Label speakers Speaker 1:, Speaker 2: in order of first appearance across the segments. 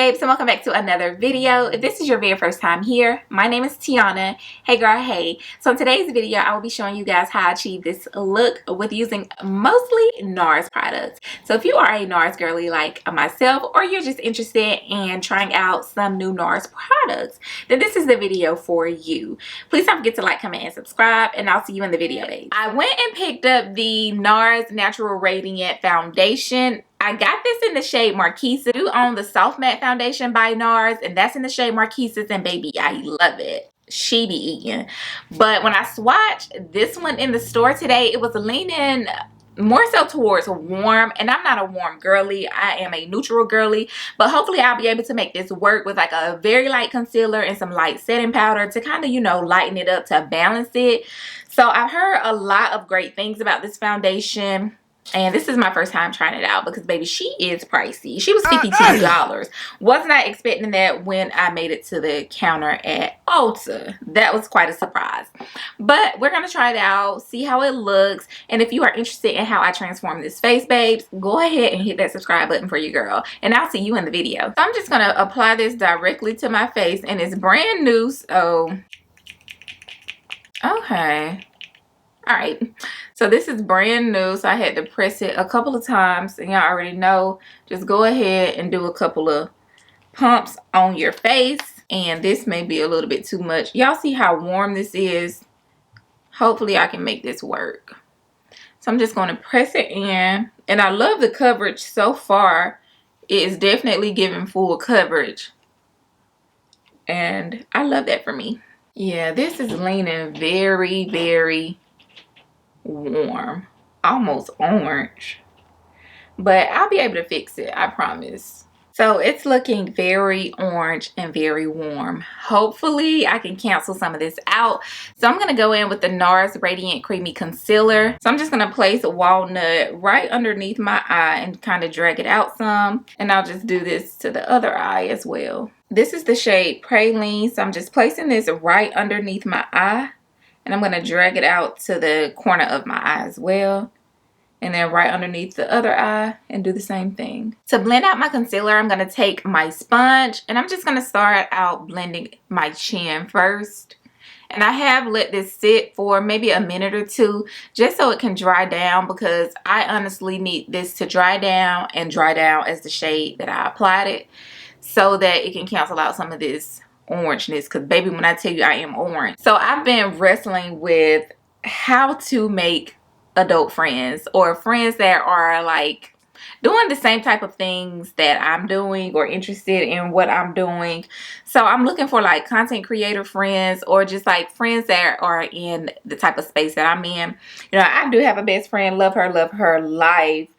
Speaker 1: babes, and welcome back to another video. If this is your very first time here, my name is Tiana. Hey girl, hey. So in today's video, I will be showing you guys how I achieve this look with using mostly Nars products. So if you are a Nars girly like myself, or you're just interested in trying out some new Nars products, then this is the video for you. Please don't forget to like, comment, and subscribe, and I'll see you in the video, babes. I went and picked up the Nars Natural Radiant Foundation. I got this in the shade Marquises. I do own the Soft Matte Foundation by Nars, and that's in the shade Marquises, and baby, I love it. She be eating. But when I swatched this one in the store today, it was leaning more so towards warm, and I'm not a warm girly. I am a neutral girly, but hopefully I'll be able to make this work with like a very light concealer and some light setting powder to kind of, you know, lighten it up to balance it. So I've heard a lot of great things about this foundation. And this is my first time trying it out because, baby, she is pricey. She was $52. Was not expecting that when I made it to the counter at Ulta. That was quite a surprise. But we're going to try it out, see how it looks. And if you are interested in how I transform this face, babes, go ahead and hit that subscribe button for your girl. And I'll see you in the video. So I'm just going to apply this directly to my face. And it's brand new, so... okay. Alright, so this is brand new, so I had to press it a couple of times, and y'all already know, just go ahead and do a couple of pumps on your face, and this may be a little bit too much. Y'all see how warm this is? Hopefully I can make this work. So I'm just going to press it in, and I love the coverage so far. It is definitely giving full coverage, and I love that for me. Yeah, this is leaning very, very warm, almost orange, but I'll be able to fix it, I promise. So it's looking very orange and very warm. Hopefully I can cancel some of this out. So I'm going to go in with the Nars Radiant Creamy Concealer. So I'm just going to place Walnut right underneath my eye and kind of drag it out some, and I'll just do this to the other eye as well. This is the shade Praline, so I'm just placing this right underneath my eye. And I'm going to drag it out to the corner of my eye as well. And then right underneath the other eye and do the same thing. To blend out my concealer, I'm going to take my sponge. And I'm just going to start out blending my chin first. And I have let this sit for maybe a minute or two just so it can dry down. Because I honestly need this to dry down and dry down as the shade that I applied it. So that it can cancel out some of this orangeness, because baby, when I tell you I am orange. So I've been wrestling with how to make adult friends, or friends that are like doing the same type of things that I'm doing or interested in what I'm doing. So I'm looking for like content creator friends, or just like friends that are in the type of space that I'm in. You know, I do have a best friend, love her life.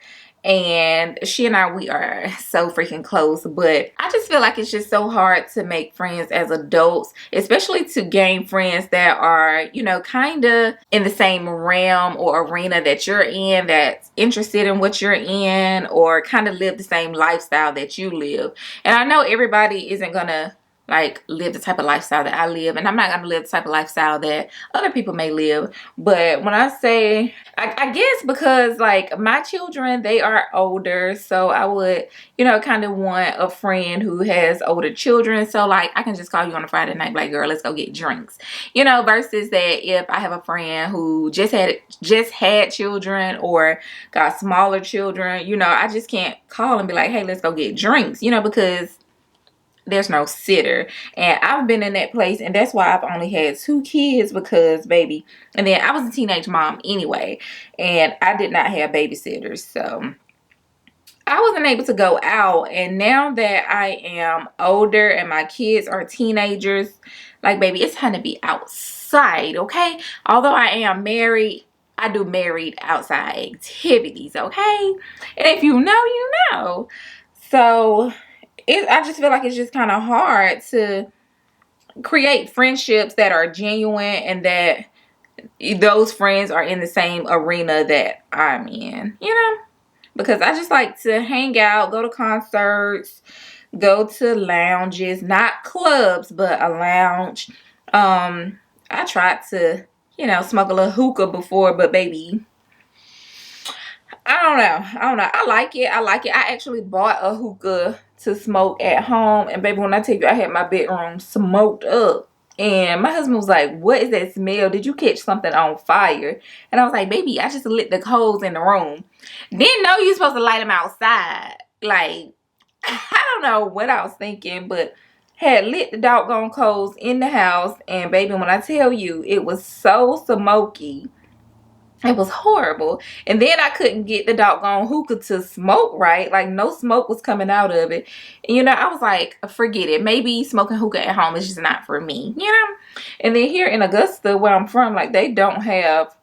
Speaker 1: And she and I, we are so freaking close, but I just feel like it's just so hard to make friends as adults, especially to gain friends that are, you know, kind of in the same realm or arena that you're in, that's interested in what you're in, or kind of live the same lifestyle that you live. And I know everybody isn't gonna like live the type of lifestyle that I live, and I'm not gonna live the type of lifestyle that other people may live. But when I say, I guess because like my children, they are older, so I would, you know, kind of want a friend who has older children, so like I can just call you on a Friday night like, girl, let's go get drinks, you know, versus that if I have a friend who just had children or got smaller children, you know, I just can't call and be like, hey, let's go get drinks, you know, because there's no sitter. And I've been in that place, and that's why I've only had 2 kids, because baby, and then I was a teenage mom anyway, and I did not have babysitters, so I wasn't able to go out. And now that I am older and my kids are teenagers, like baby, it's time to be outside, okay? Although I am married, I do married outside activities, okay? And if you know, you know. So I just feel like it's just kind of hard to create friendships that are genuine, and that those friends are in the same arena that I'm in, you know? Because I just like to hang out, go to concerts, go to lounges, not clubs, but a lounge. I tried to, you know, smoke a little hookah before, but baby, I don't know. I don't know. I like it. I like it. I actually bought a hookah to smoke at home. And baby, when I tell you I had my bedroom smoked up. And my husband was like, what is that smell? Did you catch something on fire? And I was like, baby, I just lit the coals in the room. Didn't know you supposed to light them outside. Like, I don't know what I was thinking, but had lit the doggone coals in the house. And baby, when I tell you, it was so smoky. It was horrible. And then I couldn't get the doggone hookah to smoke right. Like, no smoke was coming out of it. And, you know, I was like, forget it. Maybe smoking hookah at home is just not for me, you know? And then here in Augusta, where I'm from, like, they don't have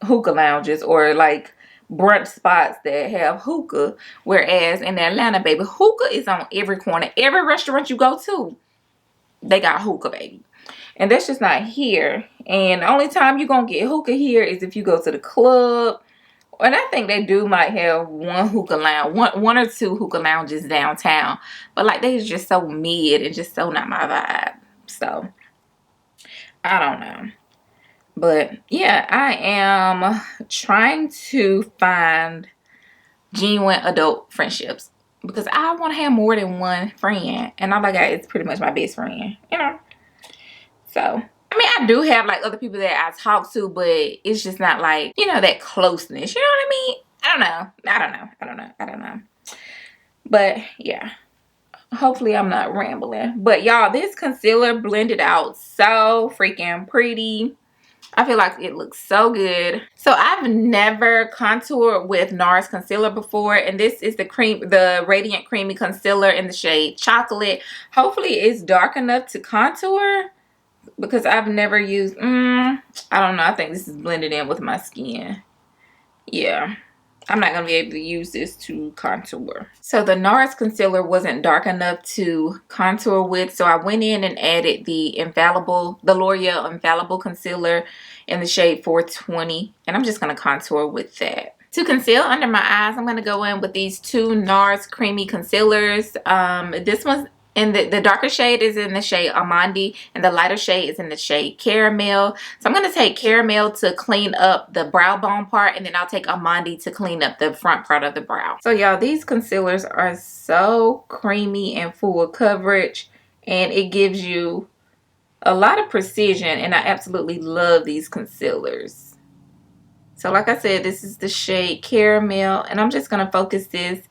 Speaker 1: hookah lounges or, like, brunch spots that have hookah. Whereas in Atlanta, baby, hookah is on every corner. Every restaurant you go to, they got hookah, baby. And that's just not here. And the only time you're going to get hookah here is if you go to the club. And I think they might have one hookah lounge, one or two hookah lounges downtown. But like, they're just so mid and just so not my vibe. So, I don't know. But yeah, I am trying to find genuine adult friendships. Because I want to have more than one friend. And all I got is pretty much my best friend, you know. So, I mean, I do have, like, other people that I talk to, but it's just not, like, you know, that closeness. You know what I mean? I don't know. But, yeah. Hopefully, I'm not rambling. But, y'all, this concealer blended out so freaking pretty. I feel like it looks so good. So, I've never contoured with Nars concealer before. And this is the Radiant Creamy Concealer in the shade Chocolate. Hopefully, it's dark enough to contour. Because I've never used, I don't know. I think this is blended in with my skin. Yeah. I'm not going to be able to use this to contour. So the Nars concealer wasn't dark enough to contour with. So I went in and added the L'Oreal Infallible Concealer in the shade 420. And I'm just going to contour with that. To conceal under my eyes, I'm going to go in with these two Nars Creamy Concealers. This one's and the darker shade is in the shade Amande, and the lighter shade is in the shade Caramel. So I'm going to take Caramel to clean up the brow bone part, and then I'll take Amande to clean up the front part of the brow. So y'all, these concealers are so creamy and full coverage, and it gives you a lot of precision, and I absolutely love these concealers. So like I said, this is the shade Caramel, and I'm just going to focus this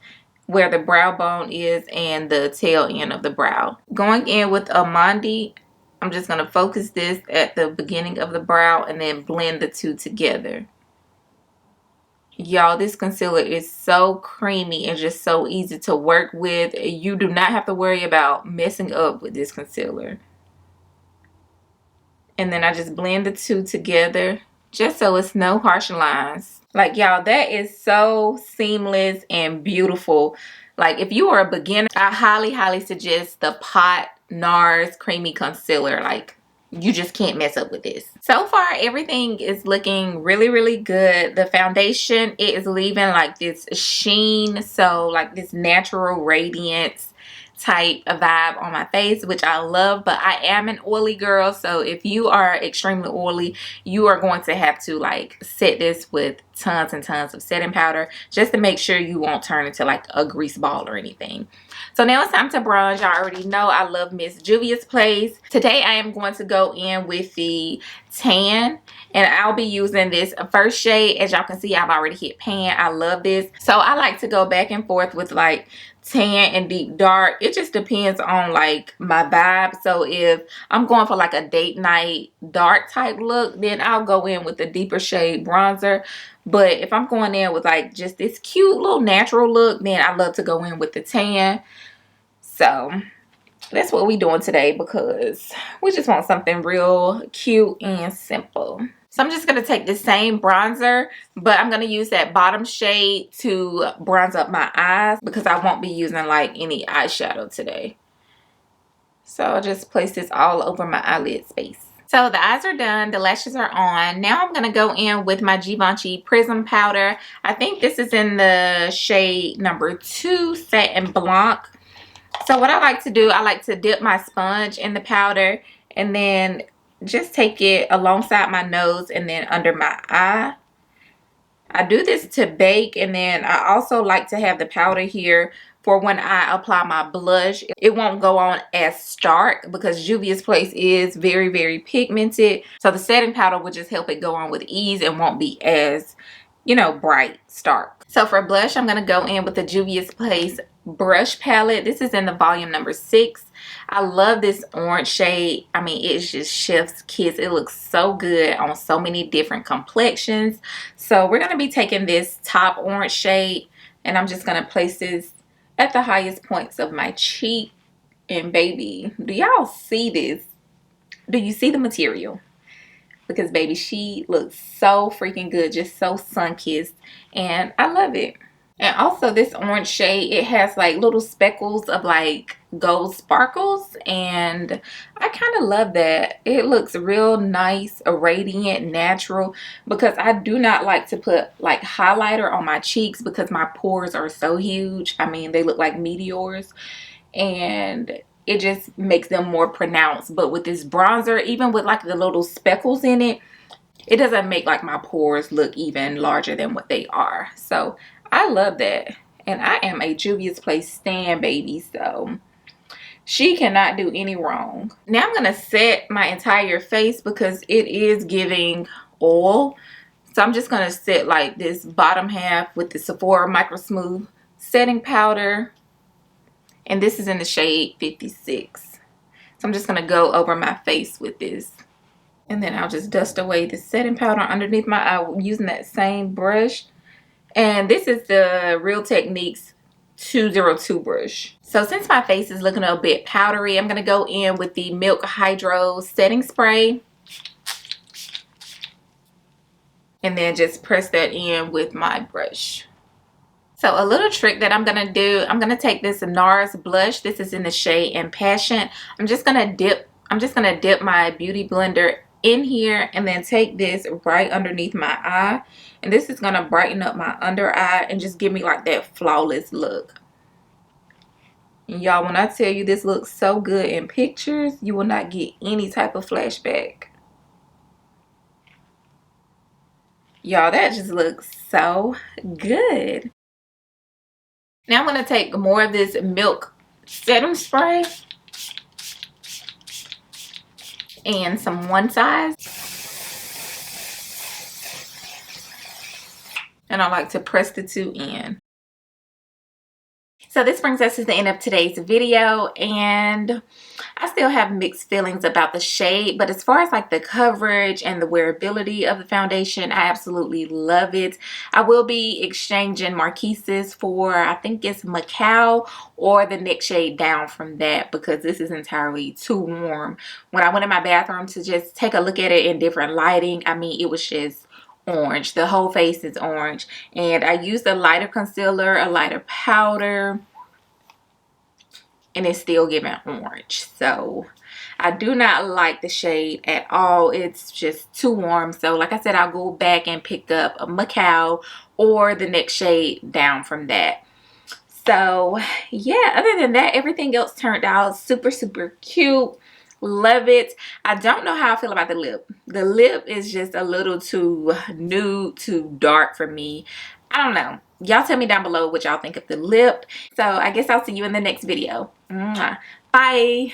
Speaker 1: where the brow bone is and the tail end of the brow. Going in with Amande, I'm just going to focus this at the beginning of the brow and then blend the two together. Y'all, this concealer is so creamy and just so easy to work with. You do not have to worry about messing up with this concealer. And then I just blend the two together just so it's no harsh lines. Like, y'all, that is so seamless and beautiful. Like, if you are a beginner, I highly, highly suggest the Pot Nars Creamy Concealer. Like, you just can't mess up with this. So far, everything is looking really, really good. The foundation, it is leaving like this sheen. So, like this natural radiance type of vibe on my face, which I love. But I am an oily girl, so if you are extremely oily, you are going to have to like set this with tons and tons of setting powder just to make sure you won't turn into like a grease ball or anything. So now it's time to bronze. Y'all already know I love Miss Juvia's Place. Today I am going to go in with the tan, and I'll be using this first shade. As y'all can see, I've already hit pan. I love this. So I like to go back and forth with like tan and deep dark. It just depends on like my vibe. So if I'm going for like a date night dark type look, then I'll go in with the deeper shade bronzer. But if I'm going in with like just this cute little natural look, then I love to go in with the tan. So that's what we're doing today, because we just want something real cute and simple. So I'm just going to take the same bronzer, but I'm going to use that bottom shade to bronze up my eyes, because I won't be using like any eyeshadow today. So I'll just place this all over my eyelid space. So the eyes are done, the lashes are on. Now I'm going to go in with my Givenchy Prism Powder. I think this is in the shade number 2, Satin Blanc. So what I like to do, I like to dip my sponge in the powder and then just take it alongside my nose and then under my eye. I do this to bake, and then I also like to have the powder here for when I apply my blush. It won't go on as stark because Juvia's Place is very, very pigmented. So the setting powder will just help it go on with ease and won't be as, you know, bright, stark. So for blush, I'm going to go in with the Juvia's Place brush palette. This is in the volume number 6. I love this orange shade. I mean, it's just chef's kiss. It looks so good on so many different complexions. So we're going to be taking this top orange shade, and I'm just going to place this at the highest points of my cheek. And baby, do y'all see this? Do you see the material? Because baby, she looks so freaking good, just so sun-kissed, and I love it. And also this orange shade, it has like little speckles of like gold sparkles, and I kind of love that. It looks real nice, radiant, natural, because I do not like to put like highlighter on my cheeks because my pores are so huge. I mean, they look like meteors, and it just makes them more pronounced. But with this bronzer, even with like the little speckles in it, it doesn't make like my pores look even larger than what they are. So I love that. And I am a Juvia's Place stan, baby, so she cannot do any wrong. Now I'm going to set my entire face because it is giving oil. So I'm just going to set like this bottom half with the Sephora Micro Smooth setting powder. And this is in the shade 56. So I'm just going to go over my face with this. And then I'll just dust away the setting powder underneath my eye using that same brush. And this is the Real Techniques 202 brush. So since my face is looking a bit powdery, I'm going to go in with the Milk Hydro setting spray. And then just press that in with my brush. So a little trick that I'm going to do, I'm going to take this Nars blush. This is in the shade Impassioned. I'm just going to dip my beauty blender in here and then take this right underneath my eye, and this is going to brighten up my under eye and just give me like that flawless look. And y'all, when I tell you this looks so good in pictures, you will not get any type of flashback. Y'all, that just looks so good. Now I'm going to take more of this Milk setting spray and some One Size. And I like to press the two in. So this brings us to the end of today's video, and I still have mixed feelings about the shade, but as far as like the coverage and the wearability of the foundation, I absolutely love it. I will be exchanging Marquises for, I think it's Macao or the next shade down from that, because this is entirely too warm. When I went in my bathroom to just take a look at it in different lighting, I mean, it was just orange. The whole face is orange, and I used a lighter concealer, a lighter powder, and it's still giving orange. So I do not like the shade at all. It's just too warm. So like I said, I'll go back and pick up a Macao or the next shade down from that. So yeah, other than that, everything else turned out super, super cute. Love it. I don't know how I feel about the lip. The lip is just a little too nude, too dark for me. I don't know. Y'all tell me down below what y'all think of the lip. So I guess I'll see you in the next video. Mwah. Bye.